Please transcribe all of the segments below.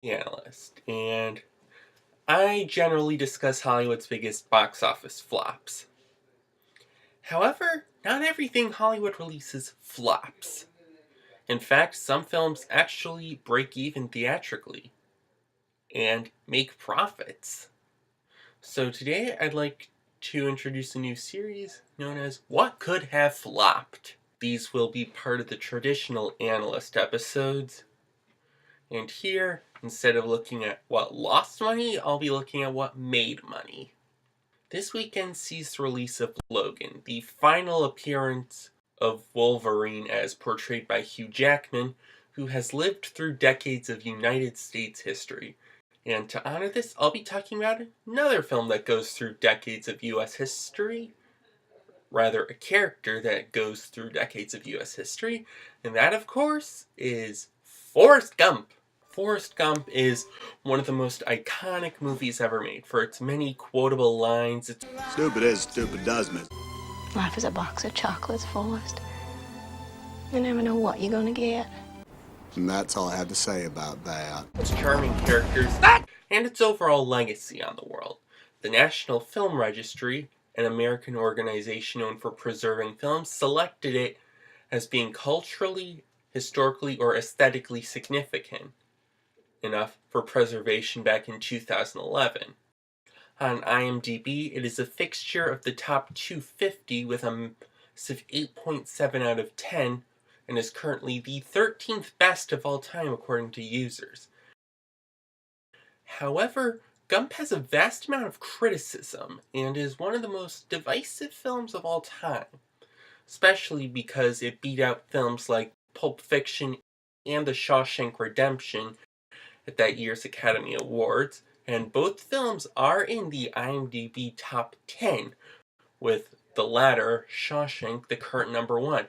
Analyst, and I generally discuss Hollywood's biggest box office flops. However, not everything Hollywood releases flops. In fact, some films actually break even theatrically and make profits. So today I'd like to introduce a new series known as What Could Have Flopped. These will be part of the traditional Analyst episodes. And here, instead of looking at what lost money, I'll be looking at what made money. This weekend sees the release of Logan, the final appearance of Wolverine as portrayed by Hugh Jackman, who has lived through decades of United States history. And to honor this, I'll be talking about another film that goes through decades of US history. Rather, a character that goes through decades of US history. And that, of course, is Forrest Gump. Forrest Gump is one of the most iconic movies ever made for its many quotable lines. Stupid is, stupid does, miss. Life is a box of chocolates, Forrest. You never know what you're gonna get. And that's all I have to say about that. Its charming characters, and its overall legacy on the world. The National Film Registry, an American organization known for preserving films, selected it as being culturally, historically, or aesthetically significant enough for preservation back in 2011. On IMDb, it is a fixture of the top 250 with a massive 8.7 out of 10 and is currently the 13th best of all time according to users. However, Gump has a vast amount of criticism and is one of the most divisive films of all time, especially because it beat out films like Pulp Fiction and The Shawshank Redemption at that year's Academy Awards, and both films are in the IMDb top 10, with the latter, Shawshank, the current number 1.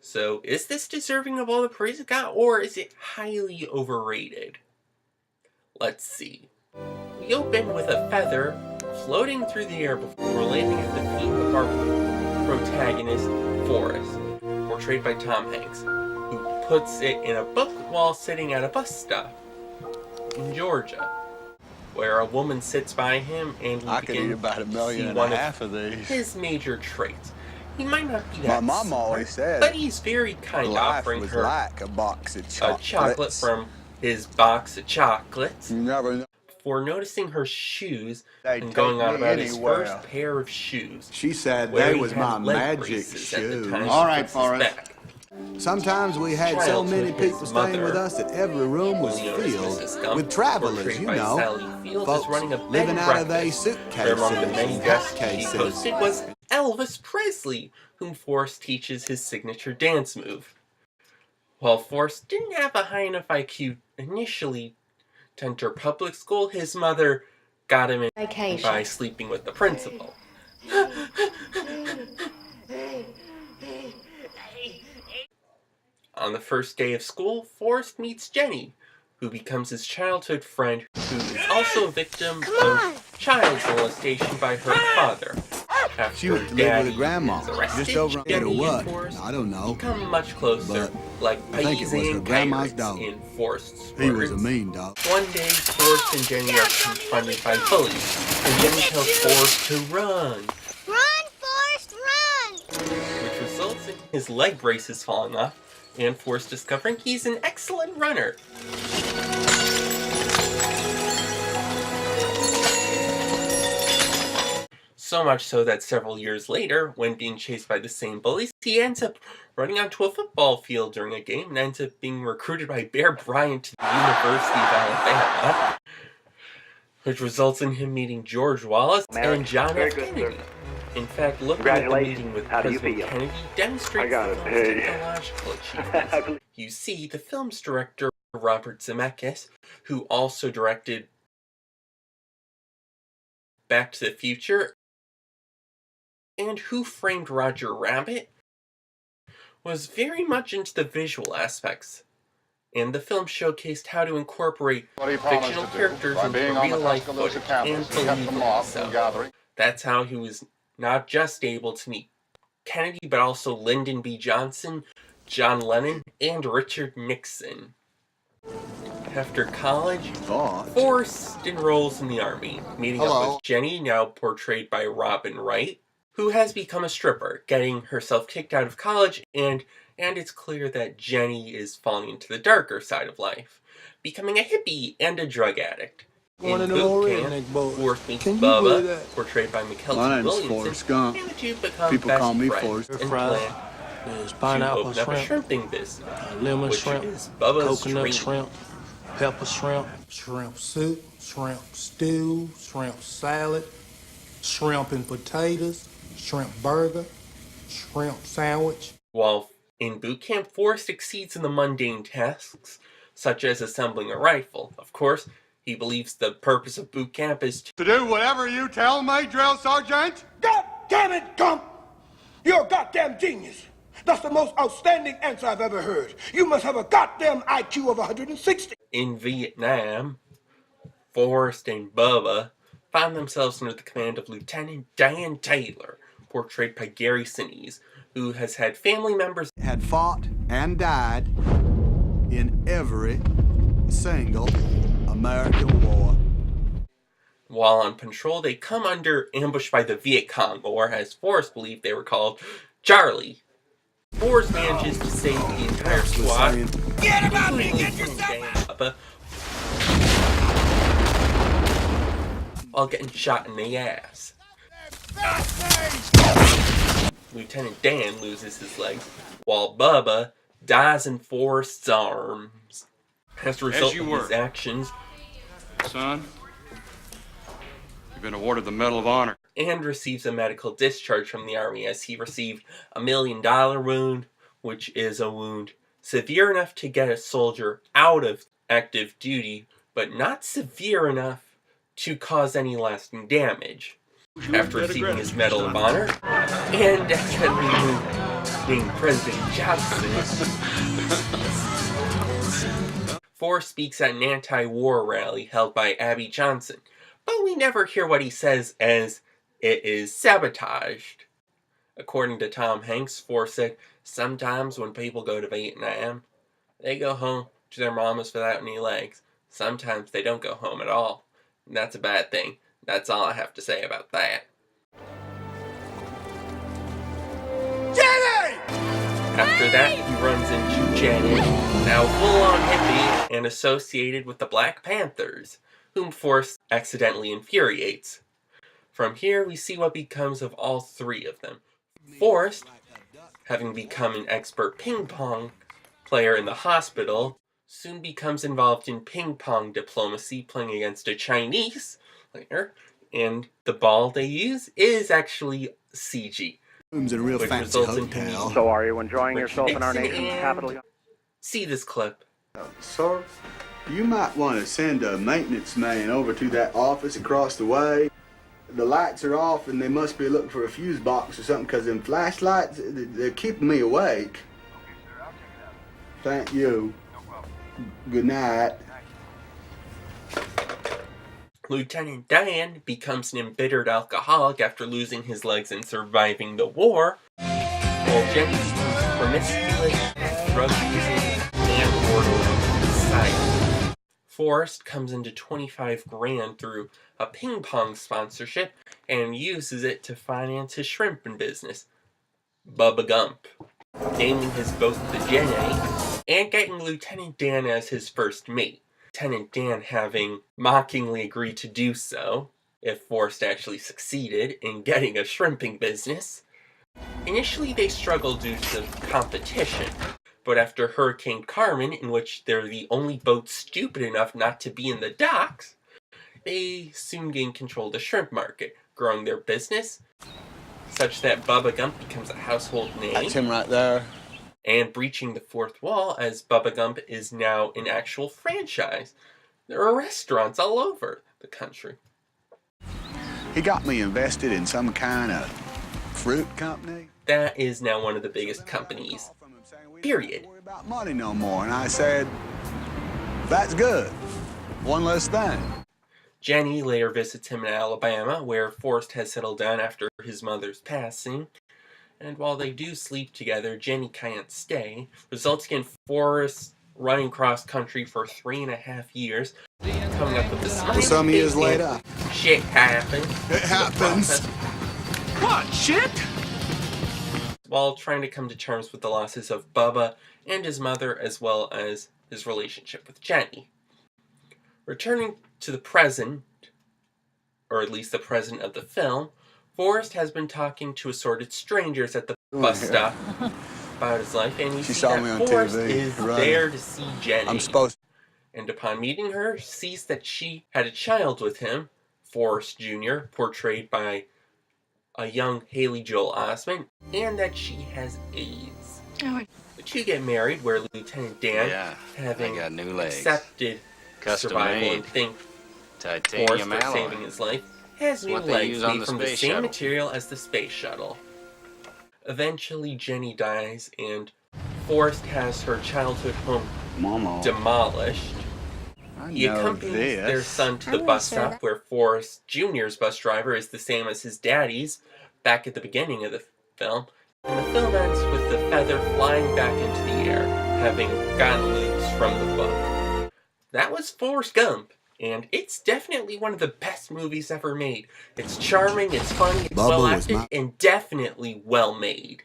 So, is this deserving of all the praise it got, or is it highly overrated? Let's see. We open with a feather floating through the air before landing at the feet of our protagonist, Forrest, portrayed by Tom Hanks, who puts it in a book while sitting at a bus stop in Georgia, where a woman sits by him and we begin about to 1.5 million of these. his major traits. He might not be My that mom smart, always said but he's very kind, life offering was her like a box of a chocolates. chocolate from his box of chocolates. You never know. For noticing her shoes They'd and going take on me about his anywhere. first pair of shoes. She said where they he was had my leg magic braces at the shoes. time All she right, puts his Forrest. back. Sometimes we had so Childhood, many his people staying with mother, us that every room was known as filled Mrs. Gump, with travelers, portrayed you by know. Sally Fields, Folks is running a bed living and out of their breakfast, suitcases where among the many and guests she cases. hosted was Elvis Presley, whom Forrest teaches his signature dance move. While Forrest didn't have a high enough IQ initially to enter public school, his mother got him in Vacation. by sleeping with the principal. On the first day of school, Forrest meets Jenny, who becomes his childhood friend, who is also a victim of child molestation by her father. After She went to live Daddy with her grandma, is arrested, just over Jenny or and what? Forrest I don't know. become much closer, But like I think it was pais her and grandma's pirates dog. in Forrest's He was a words. mean dog. One day, Forrest and Jenny are confronted by bullies, and Jenny tells Forrest to run, Run, Forrest, run! which results in his leg braces falling off, and Forrest discovering he's an excellent runner. So much so that several years later, when being chased by the same bullies, he ends up running onto a football field during a game and ends up being recruited by Bear Bryant to the University of Alabama, which results in him meeting George Wallace and John F. Kennedy. In fact, looking at the meeting with How do you President feel? Kennedy demonstrates I the gotta film's pay. technological achievements. You see, the film's director, Robert Zemeckis, who also directed Back to the Future and Who Framed Roger Rabbit, was very much into the visual aspects, and the film showcased how to incorporate fictional characters into real-life footage and believable. So that's how he was not just able to meet Kennedy, but also Lyndon B. Johnson, John Lennon, and Richard Nixon. After college, Thought. Forrest enrolls in the army, meeting up with Jenny, now portrayed by Robin Wright, who has become a stripper, getting herself kicked out of college, and it's clear that Jenny is falling into the darker side of life, becoming a hippie and a drug addict. One In of them boot redneck camp, boys. Forrest meets Can you believe Bubba, that? portrayed by Mackenzie My name's Williamson, Forrest Gump. and the two become People best call me friends Forrest. and Fries. plan There's to pineapple open up a shrimp, shrimping business, lemon which shrimp, is Bubba's coconut dream. shrimp, pepper shrimp, shrimp soup, shrimp stew, shrimp salad, shrimp and potatoes, shrimp burger, shrimp sandwich. While in boot camp, Forrest exceeds in the mundane tasks, such as assembling a rifle. Of course, he believes the purpose of boot camp is To do whatever you tell me, drill sergeant? God damn it, Gump! You're a goddamn genius. That's the most outstanding answer I've ever heard. You must have a goddamn IQ of 160. in Vietnam. Forrest and Bubba find themselves under the command of Lieutenant Dan Taylor, portrayed by Gary Sinise, who has had family members Had fought and died in every single American war. while on patrol. They come under ambush by the Viet Cong, or as Forrest believed they were called, Charlie. Forrest manages to save the entire squad, Get him out including here! Get Lieutenant yourself Dan and Bubba, while getting shot in the ass. Lieutenant Dan loses his legs, while Bubba dies in Forrest's arms. As a result you of were. his actions, Son, you've been awarded the Medal of Honor. and receives a medical discharge from the army as he received a $1 million wound, which is a wound severe enough to get a soldier out of active duty, but not severe enough to cause any lasting damage. After receiving his Medal of Honor, and after being President Johnson, Forrest speaks at an anti-war rally held by Abby Johnson, but we never hear what he says as it is sabotaged. According to Tom Hanks, Forrest said, "Sometimes when people go to Vietnam, they go home to their mamas without any legs. Sometimes they don't go home at all. And that's a bad thing. That's all I have to say about that." Jenny! After that, he runs into Jenny, now full-on hippie and associated with the Black Panthers, whom Forrest accidentally infuriates. From here, we see what becomes of all three of them. Forrest, having become an expert ping pong player in the hospital, soon becomes involved in ping pong diplomacy, playing against a Chinese player, and the ball they use is actually CG. Rooms in a real Which fancy results in hotel. So are you enjoying yourself in our Nixon nation's and- capital? See this clip. Sir, you might want to send a maintenance man over to that office across the way. The lights are off and they must be looking for a fuse box or something because them flashlights, they're keeping me awake. Thank you. Good night. Lieutenant Dan becomes an embittered alcoholic after losing his legs and surviving the war, while Jenny becomes promiscuous, drug-using, and borderline suicidal. Forrest comes into 25 grand through a ping pong sponsorship and uses it to finance his shrimping business, Bubba Gump, naming his boat the Jenny, and getting Lieutenant Dan as his first mate. Lieutenant Dan having mockingly agreed to do so if Forrest actually succeeded in getting a shrimping business. Initially they struggle due to competition, but after Hurricane Carmen, in which they're the only boat stupid enough not to be in the docks, they soon gain control of the shrimp market, growing their business such that Bubba Gump becomes a household name. That's him right there. And breaching the fourth wall, as Bubba Gump is now an actual franchise. There are restaurants all over the country. He got me invested in some kind of fruit company. That is now one of the biggest companies. Period. Don't worry about money no more. And I said, that's good. One less thing. Jenny later visits him in Alabama, where Forrest has settled down after his mother's passing. And while they do sleep together, Jenny can't stay, resulting in Forrest running cross country for 3.5 years, coming up with the science. Some years later, shit happens. it happens. What, shit? While trying to come to terms with the losses of Bubba and his mother, as well as his relationship with Jenny. Returning to the present, or at least the present of the film, Forrest has been talking to assorted strangers at the bus stop about his life, and we She see saw that me on Forrest TV, is right. there to see Jenny. I'm supposed. And upon meeting her, sees that she had a child with him, Forrest Jr., portrayed by a young Haley Joel Osment, and that she has AIDS. The two get married, where Lieutenant Dan, having I got new legs. accepted Custom survival made. and think Forrest Titanium for alloy. saving his life, has new what they legs use on made the from the space same shuttle. material as the space shuttle. Eventually, Jenny dies, and Forrest has her childhood home Mama. demolished. I He know accompanies this. their son to the I'm bus not sure stop, where Forrest Jr.'s bus driver is the same as his daddy's back at the beginning of the film. And the film ends with the feather flying back into the air, having gotten loose from the book. That was Forrest Gump, and it's definitely one of the best movies ever made. It's charming, it's funny, it's Bubba well was acted, my- and definitely well made.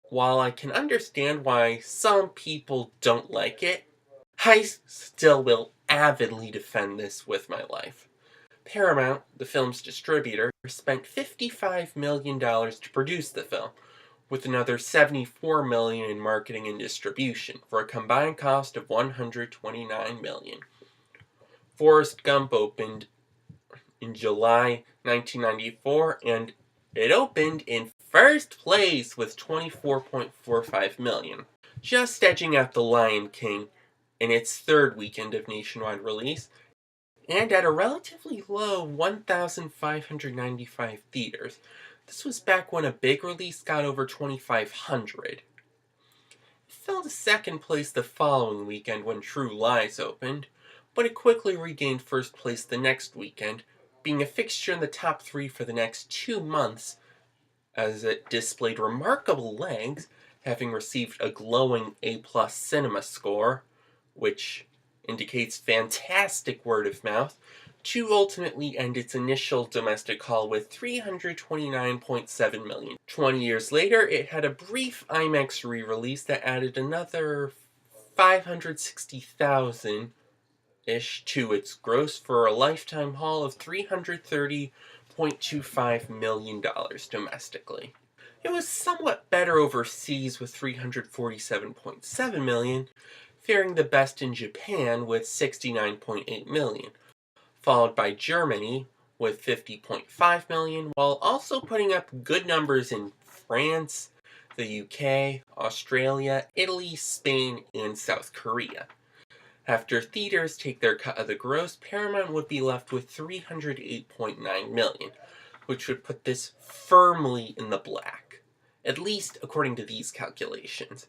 While I can understand why some people don't like it, I still will avidly defend this with my life. Paramount, the film's distributor, spent $55 million to produce the film, with another $74 million in marketing and distribution, for a combined cost of $129 million. Forrest Gump opened in July 1994, and it opened in first place with $24.45 million, just edging out The Lion King in its third weekend of nationwide release, and at a relatively low 1,595 theaters. This was back when a big release got over 2,500. It fell to second place the following weekend when True Lies opened, but it quickly regained first place the next weekend, being a fixture in the top 3 for the next 2 months, as it displayed remarkable legs, having received a glowing A+ cinema score, which indicates fantastic word of mouth, to ultimately end its initial domestic haul with $329.7 million. 20 years later, it had a brief IMAX re-release that added another $560,000-ish to its gross, for a lifetime haul of $330.25 million domestically. It was somewhat better overseas with $347.7 million, faring the best in Japan with $69.8 million, followed by Germany with $50.5 million, while also putting up good numbers in France, the UK, Australia, Italy, Spain, and South Korea. After theaters take their cut of the gross, Paramount would be left with $308.9 million, which would put this firmly in the black, at least according to these calculations.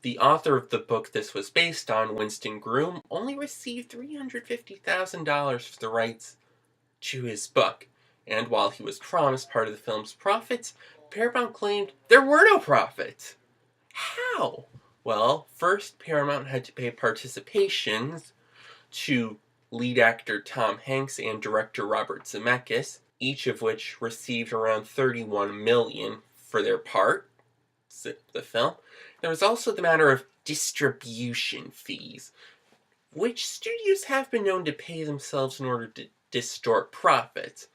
The author of the book this was based on, Winston Groom, only received $350,000 for the rights to his book, and while he was promised part of the film's profits, Paramount claimed there were no profits. How? Well, first, Paramount had to pay participations to lead actor Tom Hanks and director Robert Zemeckis, each of which received around $31 million for their part in the film. There was also the matter of distribution fees, which studios have been known to pay themselves in order to distort profits.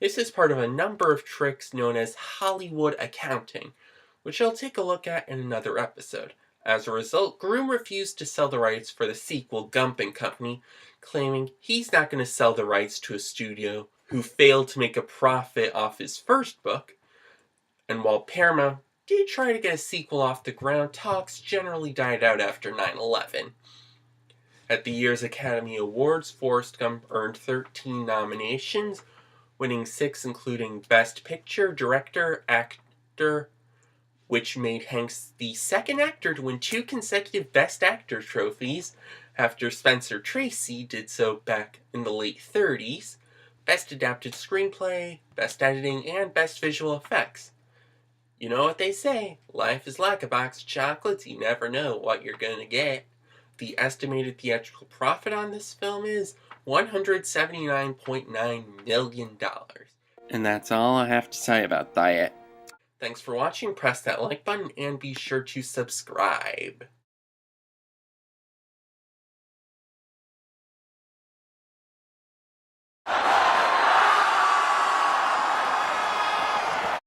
This is part of a number of tricks known as Hollywood accounting, which I'll take a look at in another episode. As a result, Groom refused to sell the rights for the sequel Gump and Company, claiming he's not going to sell the rights to a studio who failed to make a profit off his first book. And while Paramount did try to get a sequel off the ground, talks generally died out after 9/11. At the year's Academy Awards, Forrest Gump earned 13 nominations, winning 6 including Best Picture, Director, Actor, which made Hanks the second actor to win 2 consecutive Best Actor trophies, after Spencer Tracy did so back in the late 30s, Best Adapted Screenplay, Best Editing, and Best Visual Effects. You know what they say, life is like a box of chocolates, you never know what you're gonna get. The estimated theatrical profit on this film is $179.9 million. And that's all I have to say about that. Thanks for watching, press that like button, and be sure to subscribe.